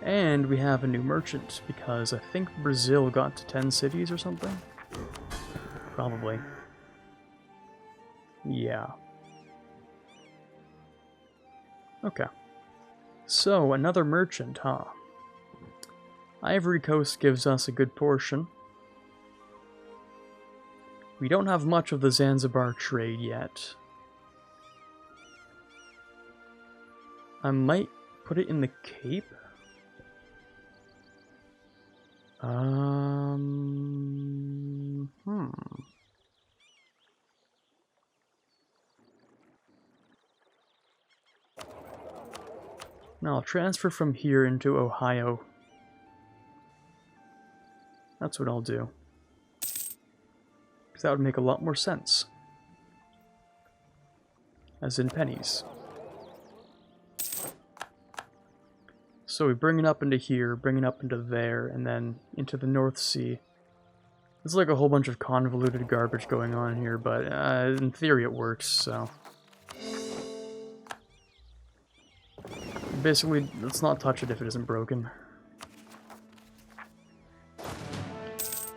And we have a new merchant, because I think Brazil got to 10 cities or something? Probably. Yeah. Okay. So, another merchant, huh? Ivory Coast gives us a good portion. We don't have much of the Zanzibar trade yet. I might put it in the Cape. No, I'll transfer from here into Ohio. That's what I'll do. Because that would make a lot more sense. As in pennies. So we bring it up into here, bring it up into there, and then into the North Sea. It's like a whole bunch of convoluted garbage going on here, but in theory it works, so... Basically, let's not touch it if it isn't broken.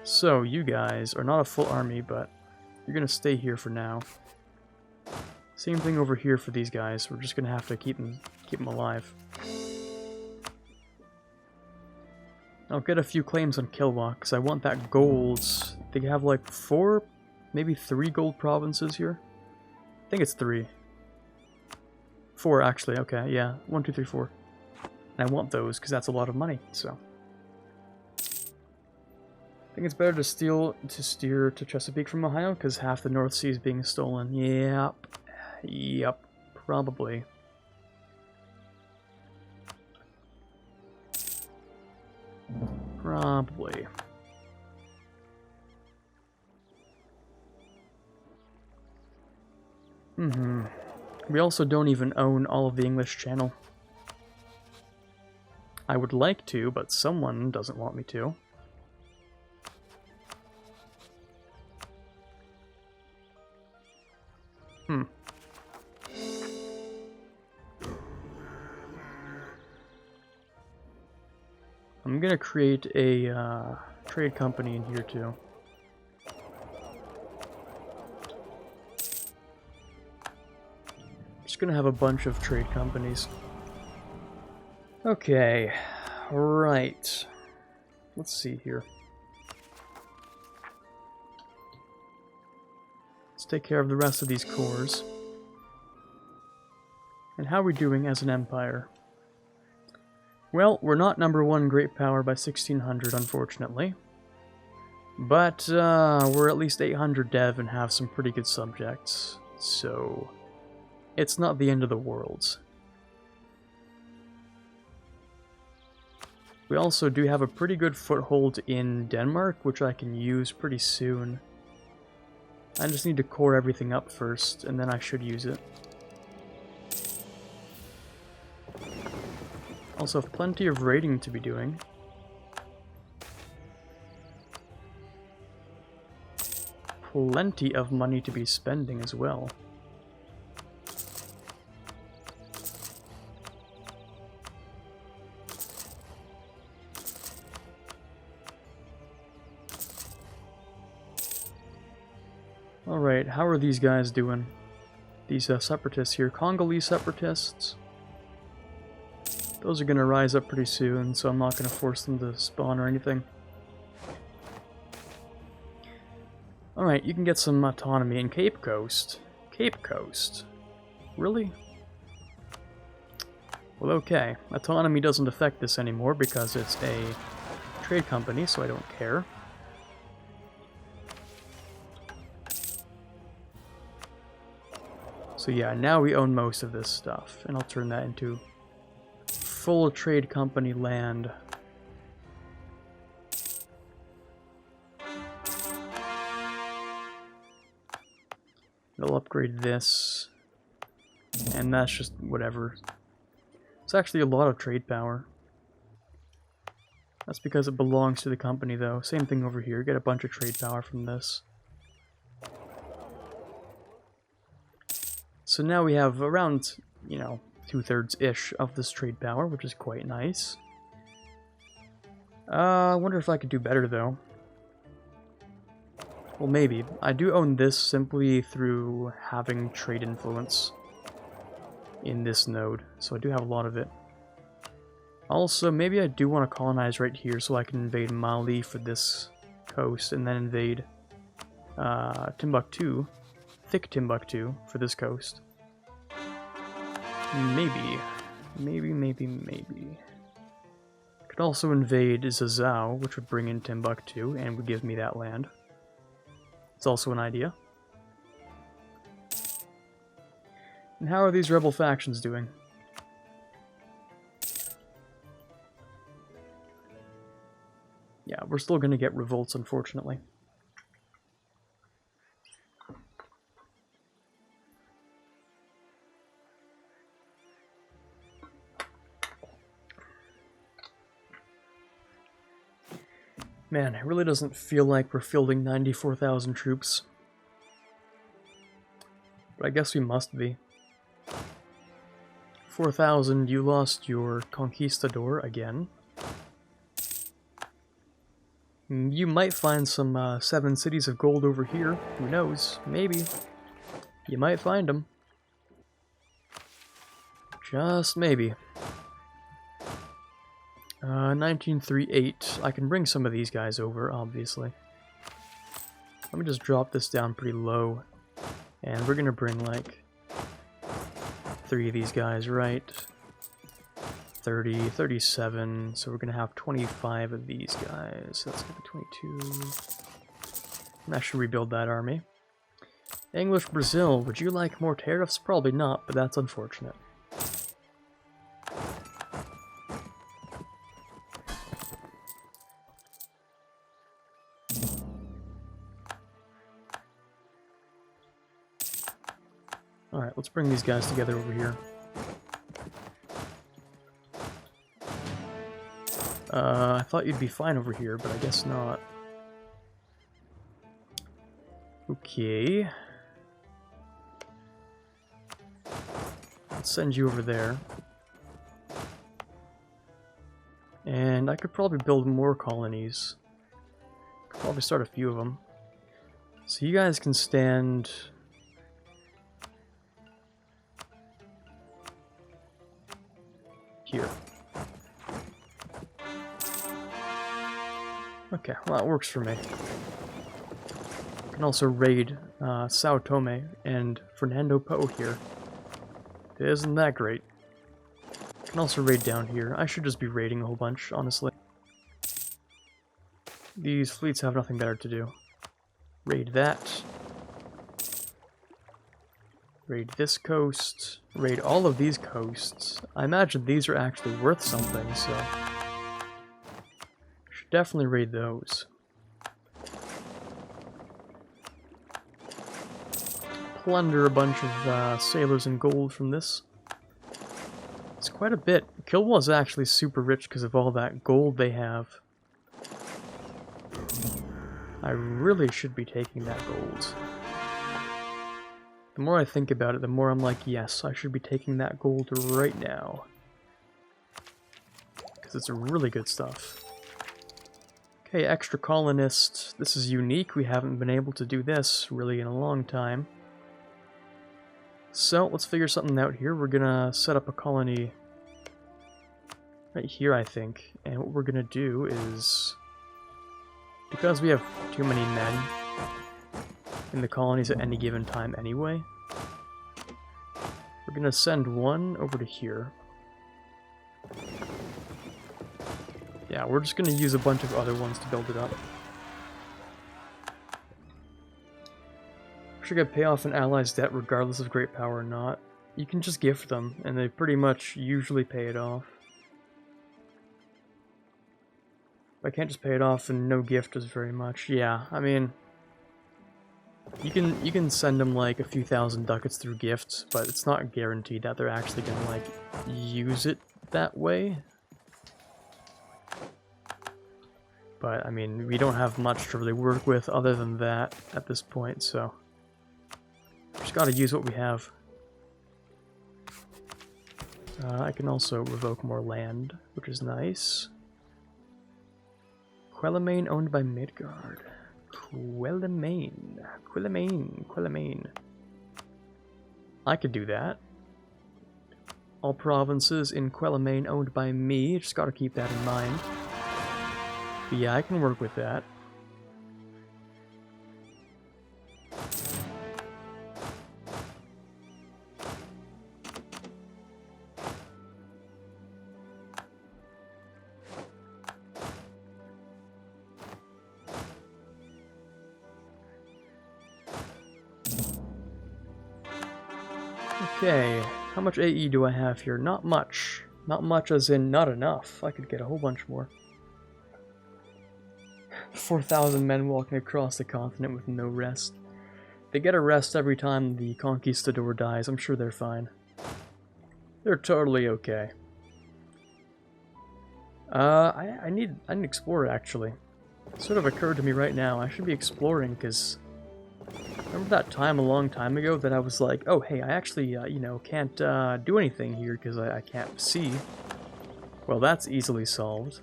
So, you guys are not a full army, but you're gonna stay here for now. Same thing over here for these guys. We're just gonna have to keep them alive. I'll get a few claims on Kilwa, because I want that gold. They have like 4, maybe 3 gold provinces here. I think it's 3. 4 actually, okay, yeah. 1, 2, 3, 4. And I want those, because that's a lot of money, so. I think it's better to steer to Chesapeake from Ohio, because half the North Sea is being stolen. Yep, probably. Probably. We also don't even own all of the English Channel. I would like to, but someone doesn't want me to. I'm gonna create a trade company in here too. Just gonna have a bunch of trade companies. Okay, right. Let's see here. Let's take care of the rest of these cores. And how are we doing as an empire? Well, we're not #1 great power by 1600, unfortunately. But we're at least 800 dev and have some pretty good subjects. So, it's not the end of the world. We also do have a pretty good foothold in Denmark, which I can use pretty soon. I just need to core everything up first, and then I should use it. Also have plenty of raiding to be doing. Plenty of money to be spending as well. Alright, how are these guys doing? These separatists here, Congolese separatists. Those are going to rise up pretty soon, so I'm not going to force them to spawn or anything. Alright, you can get some autonomy in Cape Coast. Cape Coast? Really? Well, okay. Autonomy doesn't affect this anymore because it's a trade company, so I don't care. So yeah, now we own most of this stuff, and I'll turn that into full trade company land. It'll upgrade this, and that's just whatever. It's actually a lot of trade power. That's because it belongs to the company though. Same thing over here, get a bunch of trade power from this. So now we have around, you know, 2/3-ish of this trade power, which is quite nice. I wonder if I could do better, though. Well, maybe. I do own this simply through having trade influence in this node, so I do have a lot of it. Also, maybe I do want to colonize right here so I can invade Mali for this coast, and then invade Timbuktu, thick Timbuktu, for this coast. Maybe. Maybe. Could also invade Zazao, which would bring in Timbuktu, and would give me that land. It's also an idea. And how are these rebel factions doing? Yeah, we're still going to get revolts, unfortunately. Man, it really doesn't feel like we're fielding 94,000 troops. But I guess we must be. 4,000, you lost your conquistador again. You might find some 7 cities of gold over here. Who knows? Maybe. You might find them. Just maybe. 1938. I can bring some of these guys over, obviously. Let me just drop this down pretty low. And we're gonna bring, like, 3 of these guys, right? 30, 37, so we're gonna have 25 of these guys. That's gonna be 22. And I should rebuild that army. English Brazil, would you like more tariffs? Probably not, but that's unfortunate. Alright, let's bring these guys together over here. I thought you'd be fine over here, but I guess not. Okay. Let's send you over there. And I could probably build more colonies. Could probably start a few of them. So you guys can stand... here. Okay, well that works for me. I can also raid Sao Tome and Fernando Po here. Isn't that great? I can also raid down here. I should just be raiding a whole bunch, honestly. These fleets have nothing better to do. Raid that. Raid this coast. Raid all of these coasts. I imagine these are actually worth something, so... should definitely raid those. Plunder a bunch of sailors and gold from this. It's quite a bit. Kilwa is actually super rich because of all that gold they have. I really should be taking that gold. The more I think about it, the more I'm like, yes, I should be taking that gold right now. Because it's really good stuff. Okay, extra colonist. This is unique. We haven't been able to do this really in a long time. So, let's figure something out here. We're gonna set up a colony right here, I think. And what we're gonna do is... because we have too many men in the colonies at any given time anyway, we're gonna send one over to here. Yeah, we're just gonna use a bunch of other ones to build it up. Should I pay off an ally's debt regardless of great power or not? You can just gift them, and they pretty much usually pay it off. I can't just pay it off and no gift is very much. Yeah, I mean... You can send them like a few thousand ducats through gifts, but it's not guaranteed that they're actually gonna like use it that way. But I mean, we don't have much to really work with other than that at this point, so just gotta use what we have. I can also revoke more land, which is nice. Quelimane owned by Midgard. Quelimane. I could do that. All provinces in Quelimane owned by me. Just gotta keep that in mind. But yeah, I can work with that. Okay, how much AE do I have here? Not much. Not much as in not enough. I could get a whole bunch more. 4,000 men walking across the continent with no rest. They get a rest every time the conquistador dies. I'm sure they're fine. They're totally okay. I need an explorer actually. It sort of occurred to me right now. I should be exploring because remember that time a long time ago that I was like, oh hey, I actually you know, can't do anything here because I can't see. Well, that's easily solved.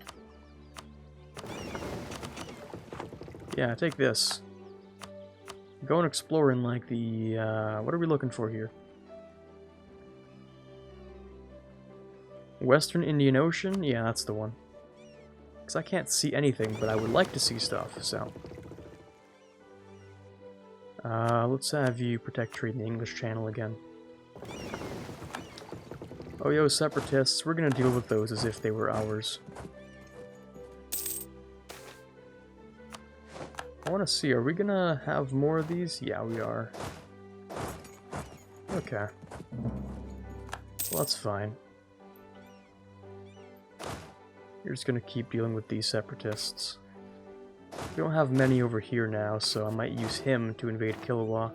Yeah, take this. Go and explore in like the what are we looking for here? Western Indian Ocean? Yeah, that's the one. Because I can't see anything, but I would like to see stuff, so. Let's have you protect trade in the English Channel again. Oh yo, separatists, we're gonna deal with those as if they were ours. I want to see, are we gonna have more of these? Yeah, we are. Okay. Well, that's fine. You're just gonna keep dealing with these separatists. We don't have many over here now, so I might use him to invade Killua.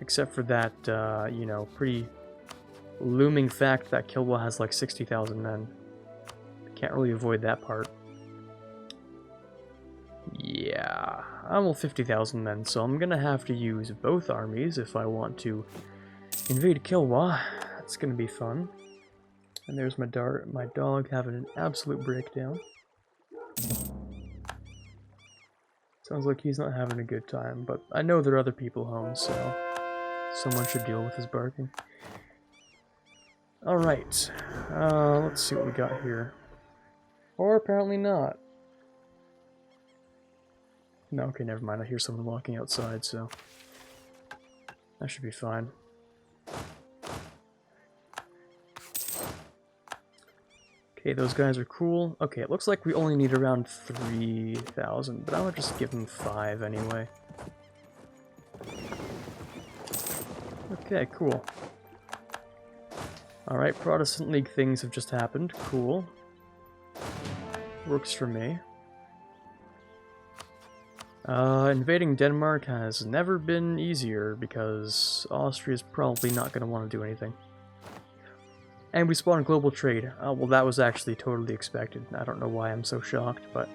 Except for that, you know, pretty looming fact that Killua has like 60,000 men. Can't really avoid that part. Yeah, I'm all 50,000 men, so I'm gonna have to use both armies if I want to invade Killua. That's gonna be fun. And there's my dog having an absolute breakdown. Sounds like he's not having a good time, but I know there are other people home, so someone should deal with his barking. Alright, let's see what we got here. Or apparently not. No, okay, never mind. I hear someone walking outside, so that should be fine. Okay, those guys are cool. Okay, it looks like we only need around 3,000, but I'll just give them 5 anyway. Okay, cool. Alright, Protestant League things have just happened. Cool. Works for me. Invading Denmark has never been easier because Austria's probably not going to want to do anything. And we spawned global trade. Well, that was actually totally expected. I don't know why I'm so shocked, but...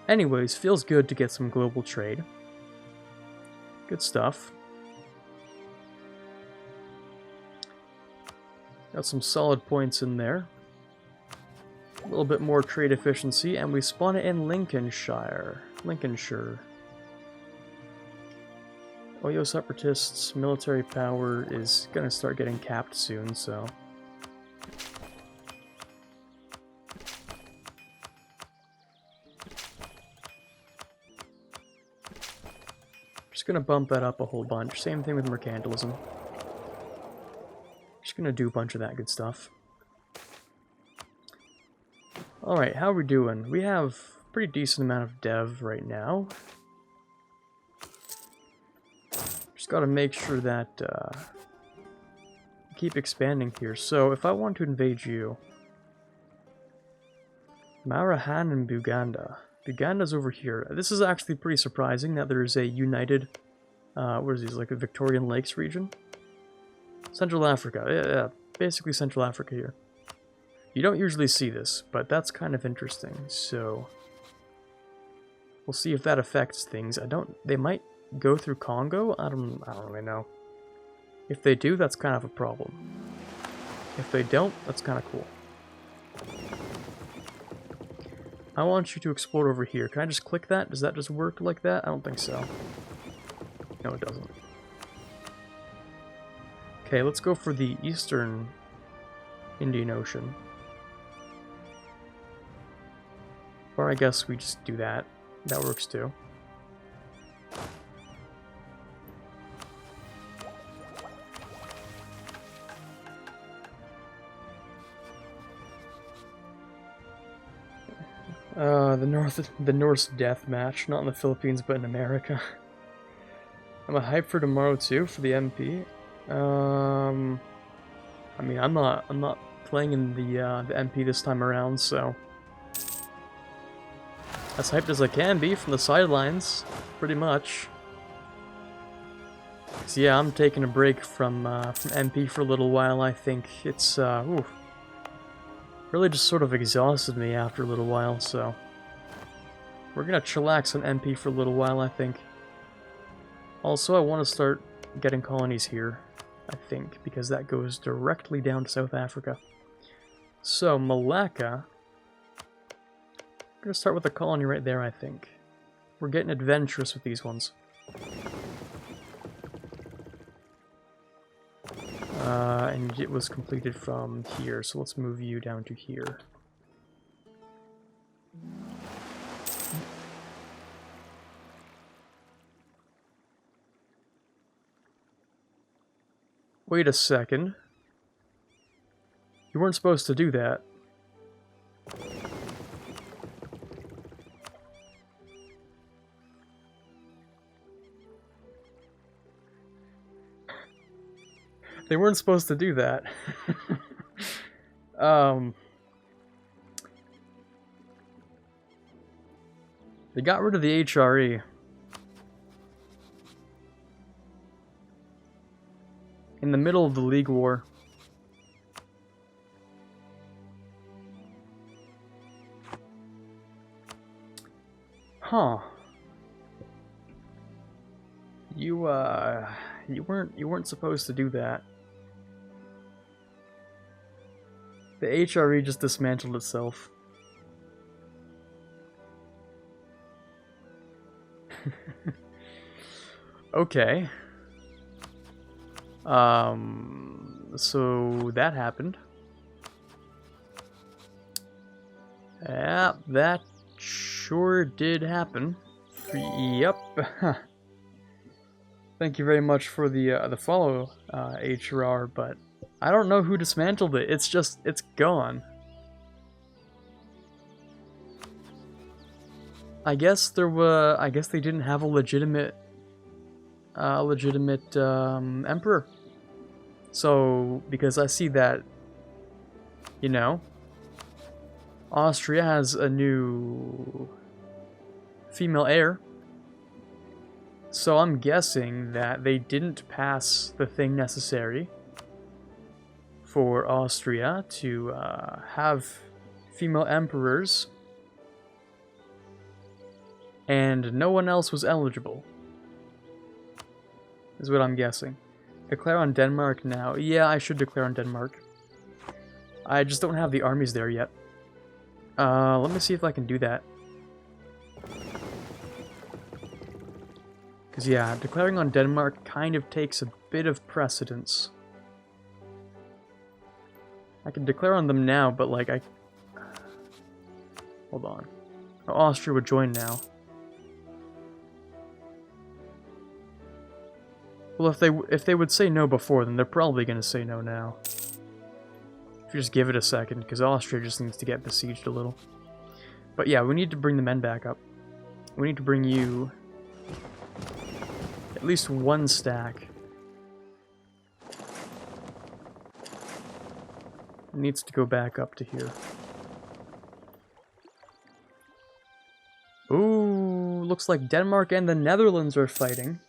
Anyways, feels good to get some global trade. Good stuff. Got some solid points in there. A little bit more trade efficiency, and we spawn it in Lincolnshire. Oyo Separatists' military power is gonna start getting capped soon, so... Just gonna bump that up a whole bunch. Same thing with mercantilism. Just gonna do a bunch of that good stuff. Alright, how are we doing? We have a pretty decent amount of dev right now. Just gotta make sure that keep expanding here. So if I want to invade you, Marahan and Buganda. Buganda's over here. This is actually pretty surprising that there's a united, what is these, like a Victorian Lakes region? Central Africa, yeah, basically Central Africa here. You don't usually see this, but that's kind of interesting, so... We'll see if that affects things. They might go through Congo? I don't really know. If they do, that's kind of a problem. If they don't, that's kind of cool. I want you to explore over here. Can I just click that? Does that just work like that? I don't think so. No, it doesn't. Okay, let's go for the eastern Indian Ocean. Or I guess we just do that. That works too. The Norse death match, not in the Philippines but in America. I'm hyped for tomorrow too for the MP. I mean, I'm not playing in the MP this time around, so as hyped as I can be from the sidelines, pretty much. So yeah, I'm taking a break from MP for a little while. I think it's really just sort of exhausted me after a little while, so we're gonna chillax on MP for a little while, I think. Also, I want to start getting colonies here, I think, because that goes directly down to South Africa. So, Malacca. I'm gonna start with a colony right there, I think. We're getting adventurous with these ones. And it was completed from here, so let's move you down to here. Wait a second. You weren't supposed to do that. They weren't supposed to do that. They got rid of the HRE. In the middle of the League War. Huh. You weren't supposed to do that. The HRE just dismantled itself. Okay. So that happened. Yeah, that sure did happen. Yep. Thank you very much for the follow, HR, but I don't know who dismantled it. It's gone. I guess they didn't have a legitimate emperor. So, because I see that, you know, Austria has a new female heir. So I'm guessing that they didn't pass the thing necessary for Austria to have female emperors, and no one else was eligible, is what I'm guessing. Declare on Denmark now. Yeah, I should declare on Denmark. I just don't have the armies there yet. Let me see if I can do that. Because, yeah, declaring on Denmark kind of takes a bit of precedence. I can declare on them now, but, like, hold on. Oh, Austria would join now. Well, if they would say no before, then they're probably going to say no now. If you just give it a second, because Austria just needs to get besieged a little. But yeah, we need to bring the men back up. We need to bring you at least one stack. It needs to go back up to here. Ooh, looks like Denmark and the Netherlands are fighting.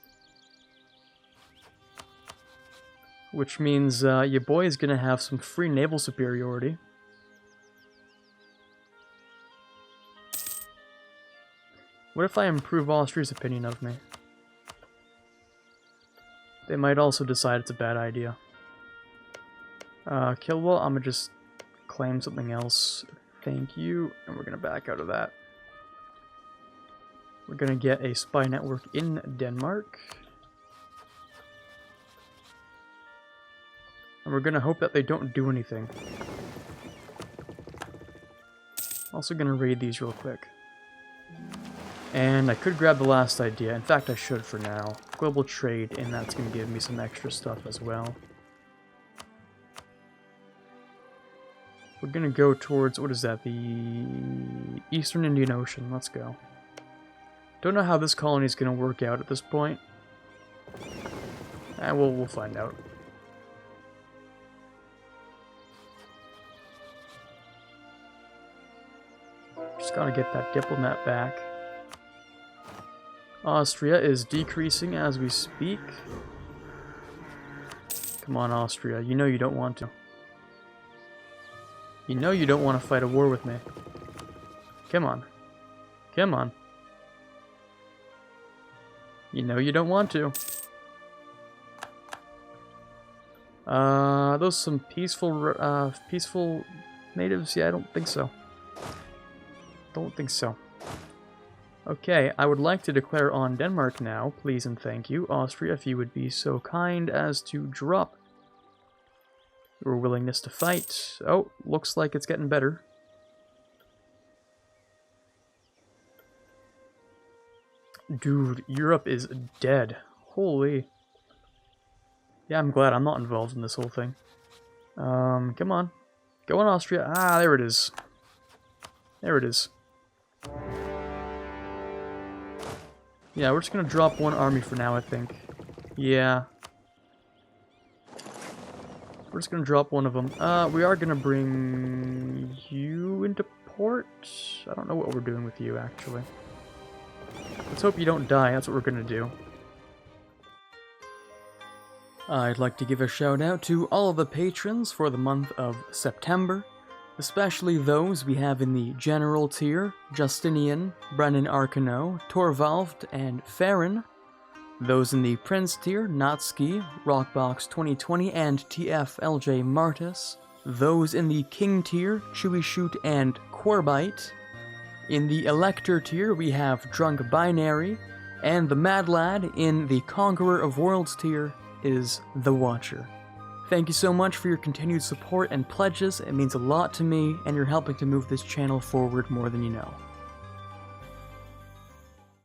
Which means your boy is going to have some free naval superiority. What if I improve Austria's opinion of me? They might also decide it's a bad idea. Kilwell, I'm going to just claim something else Thank you. And we're going to back out of that. We're going to get a spy network in Denmark. And we're going to hope that they don't do anything. Also going to raid these real quick. And I could grab the last idea. In fact, I should for now. Global trade, and that's going to give me some extra stuff as well. We're going to go towards, what is that, the Eastern Indian Ocean. Let's go. Don't know how this colony is going to work out at this point. We'll find out. Just gotta get that diplomat back. Austria is decreasing as we speak. Come on, Austria. You know you don't want to. You know you don't want to fight a war with me. Come on. Come on. You know you don't want to. Those some peaceful natives? Yeah, I don't think so. Don't think so. Okay, I would like to declare on Denmark now, please and thank you. Austria, if you would be so kind as to drop your willingness to fight. Oh, looks like it's getting better. Dude, Europe is dead. Holy. Yeah, I'm glad I'm not involved in this whole thing. Come on. Go on, Austria. Ah, there it is. There it is. Yeah, we're just gonna drop one army for now, I think. Yeah. We're just gonna drop one of them. We are gonna bring you into port. I don't know what we're doing with you, actually. Let's hope you don't die. That's what we're gonna do. I'd like to give a shout out to all of the patrons for the month of September, especially those we have in the General tier: Justinian, Brennan Arcano, Torvald, and Farron. Those in the Prince tier: Natsuki, Rockbox 2020, and TFLJ Martis. Those in the King tier: Chewy Shoot and Quarbite. In the Elector tier, we have Drunk Binary, and the Mad Lad in the Conqueror of Worlds tier is The Watcher. Thank you so much for your continued support and pledges. It means a lot to me, and you're helping to move this channel forward more than you know.